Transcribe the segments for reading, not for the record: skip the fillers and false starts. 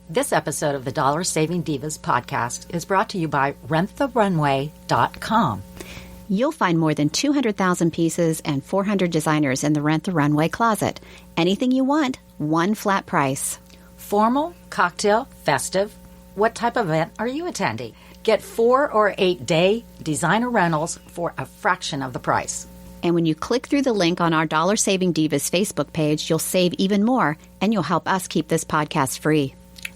This episode of the Dollar Saving Divas podcast is brought to you by renttherunway.com. You'll find more than 200,000 pieces and 400 designers in the Rent the Runway closet. Anything you want, one flat price. Formal, cocktail, festive. What type of event are you attending? Get 4 or 8 day designer rentals for a fraction of the price. And when you click through the link on our Dollar Saving Divas Facebook page, you'll save even more, and you'll help us keep this podcast free.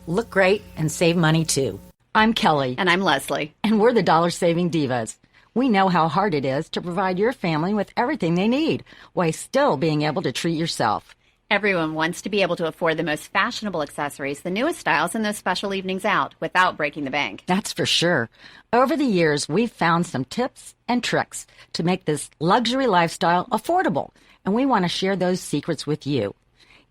Look great and save money too. I'm Kelly. And I'm Leslie. And we're the Dollar Saving Divas. We know how hard it is to provide your family with everything they need while still being able to treat yourself. Everyone wants to be able to afford the most fashionable accessories, the newest styles, and those special evenings out without breaking the bank. That's for sure. Over the years, we've found some tips and tricks to make this luxury lifestyle affordable, and we want to share those secrets with you.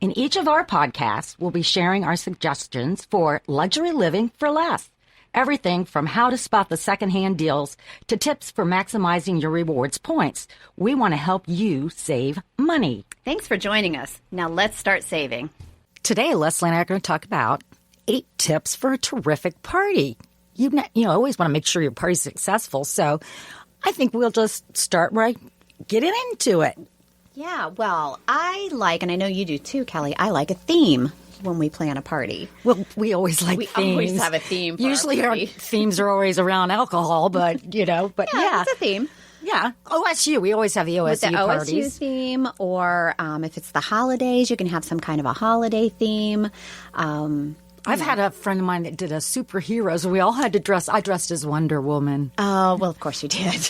In each of our podcasts, we'll be sharing our suggestions for luxury living for less. Everything from how to spot the secondhand deals to tips for maximizing your rewards points. We want to help you save money. Thanks for joining us. Now let's start saving. Today, Leslie and I are going to talk about 8 tips for a terrific party. You always want to make sure your party's successful, so I think we'll just start right getting into it. Yeah, well, I like, and I know you do too, Kelly, I like a theme when we plan a party. Well, we always like themes. We always have a theme for Usually our themes are always around alcohol, but, yeah. It's a theme. Yeah. OSU. We always have the OSU with the parties. OSU theme, or if it's the holidays, you can have some kind of a holiday theme. I've had a friend of mine that did a superheroes. We all had to dress. I dressed as Wonder Woman. Oh, well, of course you did.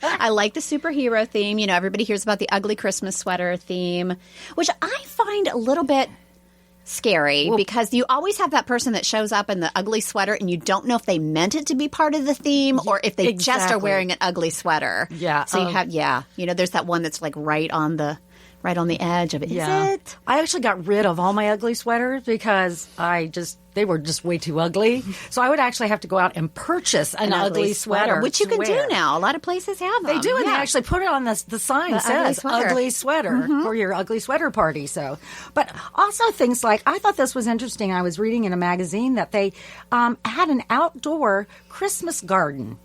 I like the superhero theme. You know, everybody hears about the ugly Christmas sweater theme, which I find a little bit scary because you always have that person that shows up in the ugly sweater and you don't know if they meant it to be part of the theme or if they just are wearing an ugly sweater. Yeah. So you have, there's that one that's like right on the edge of it. Yeah. Is it? I actually got rid of all my ugly sweaters because they were just way too ugly. So I would actually have to go out and purchase an ugly sweater. Which you can do now. A lot of places have them. They do, and they actually put it on the sign that says ugly sweater for your ugly sweater party. So, but also things like, I thought this was interesting. I was reading in a magazine that they had an outdoor Christmas garden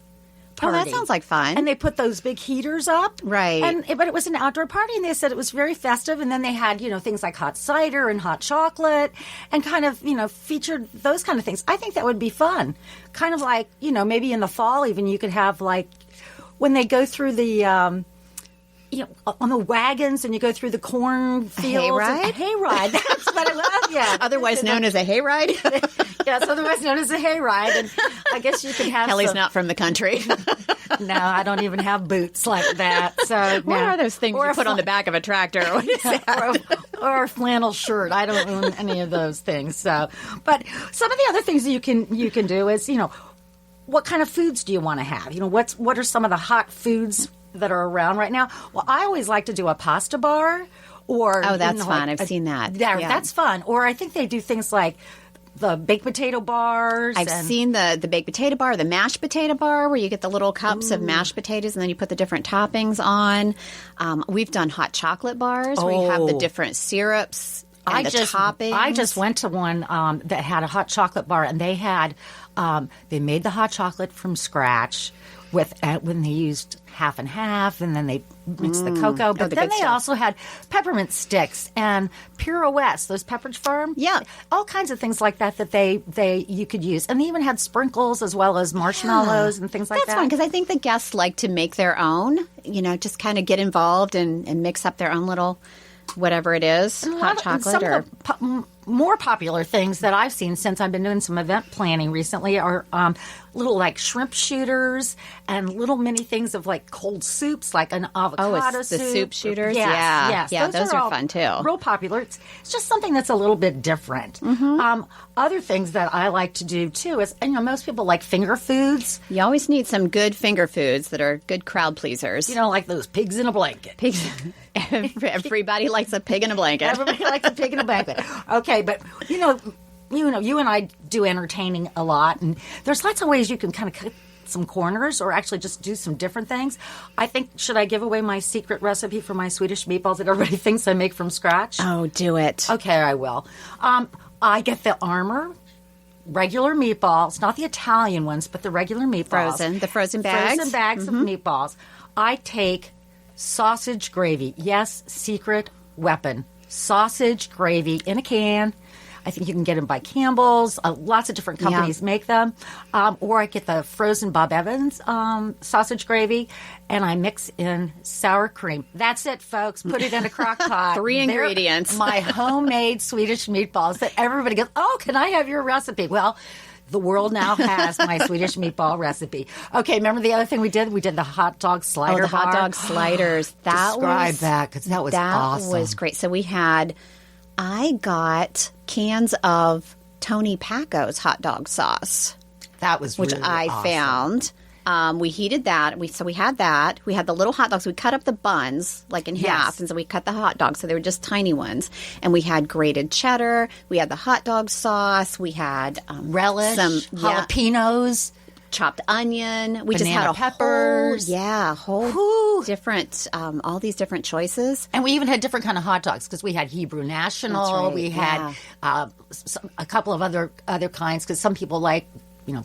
party. Oh, that sounds like fun. And they put those big heaters up. Right. But it was an outdoor party, and they said it was very festive. And then they had, things like hot cider and hot chocolate and kind of, featured those kind of things. I think that would be fun. Kind of like, maybe in the fall even you could have like when they go through the, on the wagons and you go through the cornfields. A hayride. That's what it was, yeah. Otherwise known as a hayride? Yes, otherwise known as a hayride. And I guess you can have Kelly's not from the country. No, I don't even have boots like that. So what are those things you put on the back of a tractor? What is that? Or a flannel shirt. I don't own any of those things. So, but some of the other things that you can do is, what kind of foods do you want to have? What are some of the hot foods that are around right now? Well, I always like to do a pasta bar. Or that's fun. I've seen that. Yeah, that's fun. Or I think they do things like the baked potato bars. I've seen the baked potato bar, the mashed potato bar, where you get the little cups of mashed potatoes and then you put the different toppings on. We've done hot chocolate bars where you have the different syrups and toppings. I just went to one that had a hot chocolate bar, and they had they made the hot chocolate from scratch when they used half and half, and then they mixed the cocoa. But then they also had peppermint sticks and pirouettes, those Pepperidge Farm. Yeah. All kinds of things like that you could use. And they even had sprinkles as well as marshmallows and things like that. That's fun, because I think the guests like to make their own, just kind of get involved and mix up their own little whatever it is, hot chocolate. Some of the more popular things that I've seen since I've been doing some event planning recently are little like shrimp shooters and little mini things of like cold soups, like an avocado soup. The soup shooters? Yes. Yeah, those are fun too. Real popular. It's just something that's a little bit different. Mm-hmm. Other things that I like to do too is, most people like finger foods. You always need some good finger foods that are good crowd pleasers. Like those pigs in a blanket. Pigs. Everybody likes a pig in a blanket. Everybody likes a pig in a blanket. Okay, but you and I do entertaining a lot, and there's lots of ways you can kind of cut some corners or actually just do some different things. I think, should I give away my secret recipe for my Swedish meatballs that everybody thinks I make from scratch? Oh, do it. Okay, I will. I get the Armour regular meatballs, not the Italian ones, but the regular meatballs. The frozen bags. Frozen bags of meatballs. I take sausage gravy. Yes, secret weapon. Sausage gravy in a can. I think you can get them by Campbell's. Lots of different companies make them. Or I get the frozen Bob Evans sausage gravy, and I mix in sour cream. That's it, folks. Put it in a crock pot. 3 ingredients. My homemade Swedish meatballs that everybody goes, oh, can I have your recipe? Well, the world now has my Swedish meatball recipe. Okay, remember the other thing we did? We did the hot dog slider bar. Hot dog sliders. Describe that, because that was awesome. That was great. So I got cans of Tony Pacco's hot dog sauce. That was really which I awesome. found. We heated that. We had that. We had the little hot dogs. We cut up the buns like in half, and so we cut the hot dogs so they were just tiny ones. And we had grated cheddar. We had the hot dog sauce. We had relish, some jalapenos. Chopped onion. We Banana just had peppers. whole different, all these different choices. And we even had different kind of hot dogs because we had Hebrew National. That's right, we had a couple of other kinds because some people like,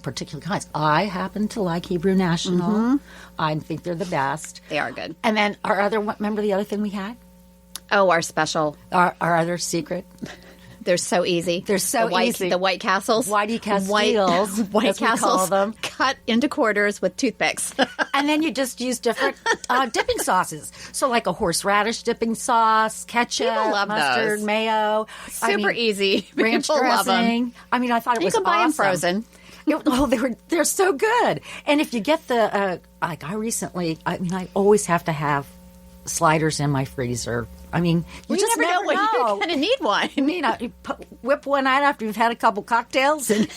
particular kinds. I happen to like Hebrew National. Mm-hmm. I think they're the best. They are good. And then remember the other thing we had? Oh, our special. Our other secret. They're so easy. They're so easy. The White Castles. Whitey Castiles. White Castles. Them. Cut into quarters with toothpicks. And then you just use different dipping sauces. So like a horseradish dipping sauce, ketchup, mustard, mayo. Super easy. Ranch People dressing. Love them. I mean, I thought it was awesome. You can buy them frozen. They're so good. And if you get the I always have to have sliders in my freezer. I mean, you just never know. You're going to need one. You whip one out after you've had a couple cocktails, and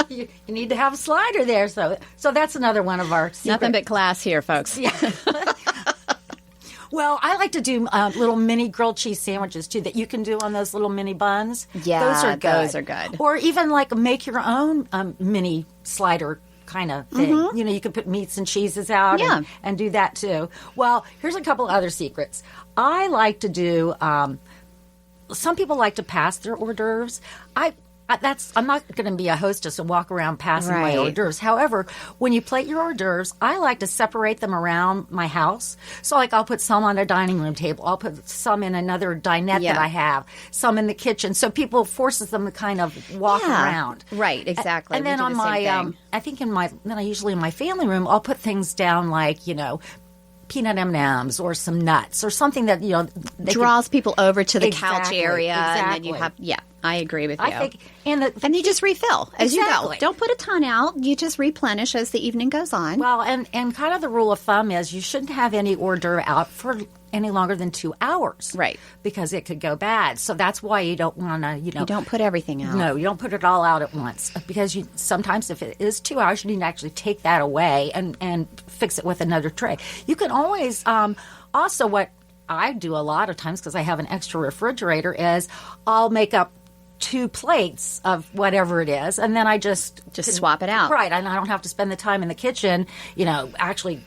you need to have a slider there. So that's another one of our secret. Nothing but class here, folks. Yeah. Well, I like to do little mini grilled cheese sandwiches, too, that you can do on those little mini buns. Yeah, those are good. Or even like make your own mini slider kind of thing. Mm-hmm. You can put meats and cheeses out and do that, too. Well, here's a couple other secrets. I like to do, some people like to pass their hors d'oeuvres. I'm not going to be a hostess and walk around passing my hors d'oeuvres. However, when you plate your hors d'oeuvres, I like to separate them around my house. So, I'll put some on a dining room table. I'll put some in another dinette that I have, some in the kitchen. So people forces them to kind of walk around. Right, exactly. And then on my, I think usually in my family room, I'll put things down like, peanut M&Ms or some nuts or something that, draws people over to the couch area. Exactly. And then you have, I agree with you. I think, and you just refill as you go. Exactly. Don't put a ton out. You just replenish as the evening goes on. Well, and kind of the rule of thumb is you shouldn't have any hors d'oeuvre out for any longer than 2 hours. Right. Because it could go bad. So that's why you don't want to, You don't put everything out. No, you don't put it all out at once. Because sometimes if it is 2 hours, you need to actually take that away and fix it with another tray. You can always, also what I do a lot of times because I have an extra refrigerator is I'll make up 2 plates of whatever it is, and then I just swap it out. Right, and I don't have to spend the time in the kitchen, actually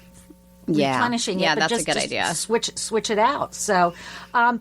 replenishing it. Yeah, but that's a good idea. Switch it out. So, and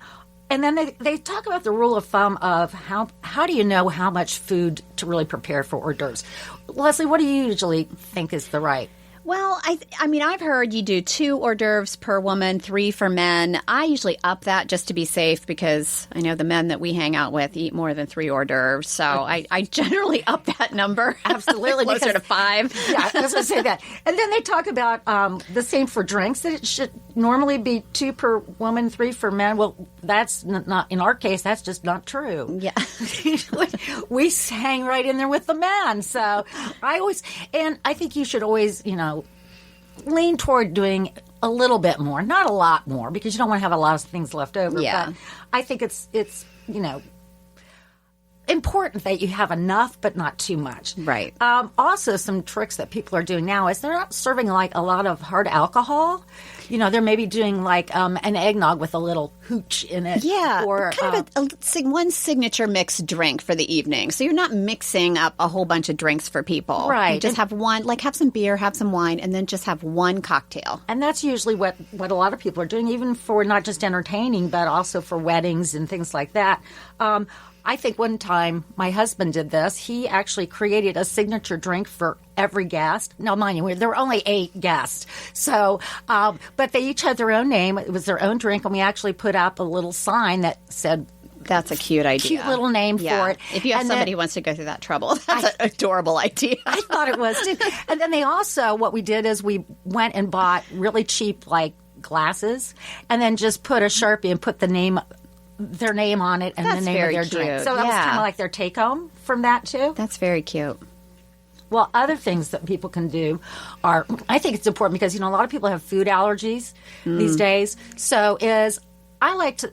then they talk about the rule of thumb of how do you know how much food to really prepare for hors d'oeuvres. Leslie, what do you usually think is the right? Well, I mean, I've heard you do 2 hors d'oeuvres per woman, 3 for men. I usually up that just to be safe because I know the men that we hang out with eat more than 3 hors d'oeuvres. So I generally up that number. Absolutely. Closer to 5. Yeah, I was going to say that. And then they talk about the same for drinks, that it should normally be 2 per woman, 3 for men. Well, that's not, in our case, that's just not true. Yeah. We hang right in there with the men. So I think you should always, lean toward doing a little bit more, not a lot more, because you don't want to have a lot of things left over. Yeah. But I think it's important that you have enough, but not too much. Right. Also, some tricks that people are doing now is they're not serving like a lot of hard alcohol. They're maybe doing like an eggnog with a little hooch in it. Yeah, or kind of one signature mixed drink for the evening. So you're not mixing up a whole bunch of drinks for people. Right. You just have one, like have some beer, have some wine, and then just have one cocktail. And that's usually what a lot of people are doing, even for not just entertaining, but also for weddings and things like that. I think one time my husband did this. He actually created a signature drink for every guest. Now, mind you, there were only 8 guests. So, but they each had their own name. It was their own drink, and we actually put out a little sign that said, that's a cute idea. Cute little name for it. If you have somebody who wants to go through that trouble, that's an adorable idea. I thought it was, too. And then they also, what we did is we went and bought really cheap, like, glasses, and then just put a Sharpie and put their name on it and That's the name of their very drink. cute. So that was kind of like their take home from that too. That's very cute. Well, other things that people can do are, I think it's important because, a lot of people have food allergies these days. So I like to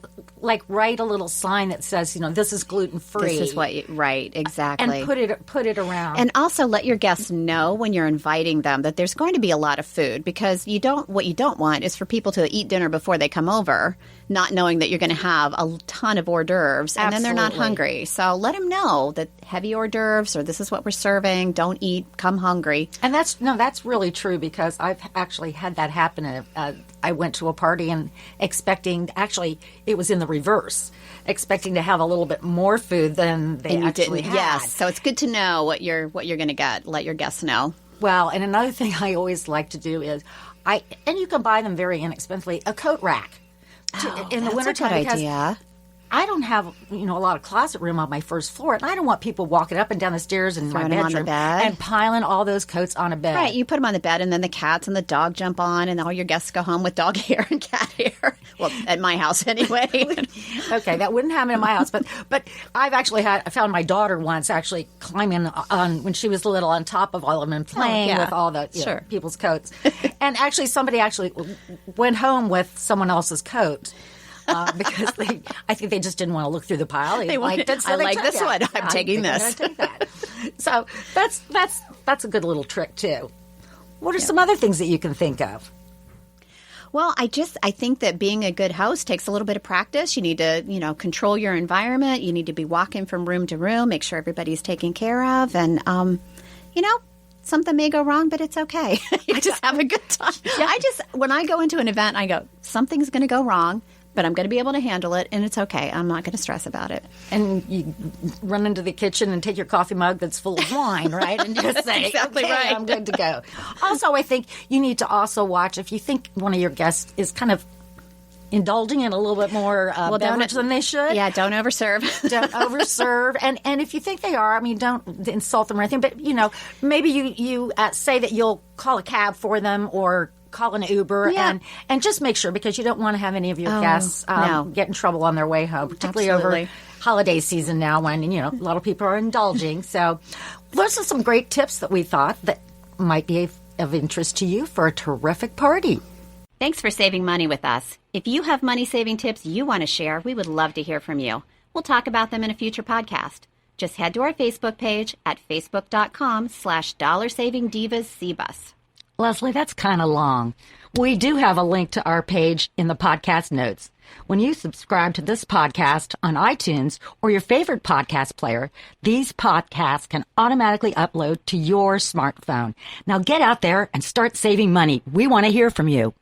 write a little sign that says, this is gluten free. This is what right, exactly. And put it around. And also let your guests know when you're inviting them that there's going to be a lot of food, because what you don't want is for people to eat dinner before they come over, not knowing that you're going to have a ton of hors d'oeuvres, and then they're not hungry. So let them know that heavy hors d'oeuvres, or this is what we're serving. Don't eat, come hungry. And that's really true, because I've actually had that happen. I went to a party and expecting, actually, it was in the reverse, expecting to have a little bit more food than they actually had. Yes, so it's good to know what you're going to get. Let your guests know. Well, and another thing I always like to do is, and you can buy them very inexpensively, a coat rack. In the wintertime, that's a good idea. I don't have, a lot of closet room on my first floor, and I don't want people walking up and down the stairs in my bedroom and piling all those coats on a bed. Right, you put them on the bed, and then the cats and the dog jump on, and all your guests go home with dog hair and cat hair. Well, at my house anyway. Okay, that wouldn't happen in my house, but I've actually I found my daughter once actually climbing on, when she was little, on top of all of them and playing with all the people's coats. And actually, somebody went home with someone else's coat. Because I think they just didn't want to look through the pile. I like this one. I'm taking this. Take that. So that's a good little trick too. What are some other things that you can think of? Well, I think that being a good host takes a little bit of practice. You need to, control your environment. You need to be walking from room to room, make sure everybody's taken care of, and something may go wrong, but it's okay. You just have a good time. Yeah. When I go into an event, I go, something's going to go wrong, but I'm going to be able to handle it, and it's okay. I'm not going to stress about it. And you run into the kitchen and take your coffee mug that's full of wine, right? And just say, exactly okay, right. I'm good to go. Also, I think you need to also watch, if you think one of your guests is kind of indulging in a little bit more beverage than they should. Yeah, don't overserve. Don't overserve. And if you think they are, don't insult them or anything, but, maybe you say that you'll call a cab for them or call an Uber and just make sure, because you don't want to have any of your guests get in trouble on their way home, particularly over holiday season now when, a lot of people are indulging. So those are some great tips that we thought that might be of interest to you for a terrific party. Thanks for saving money with us. If you have money-saving tips you want to share, we would love to hear from you. We'll talk about them in a future podcast. Just head to our Facebook page at facebook.com/DollarSavingDivasCBus. Leslie, that's kind of long. We do have a link to our page in the podcast notes. When you subscribe to this podcast on iTunes or your favorite podcast player, these podcasts can automatically upload to your smartphone. Now get out there and start saving money. We want to hear from you.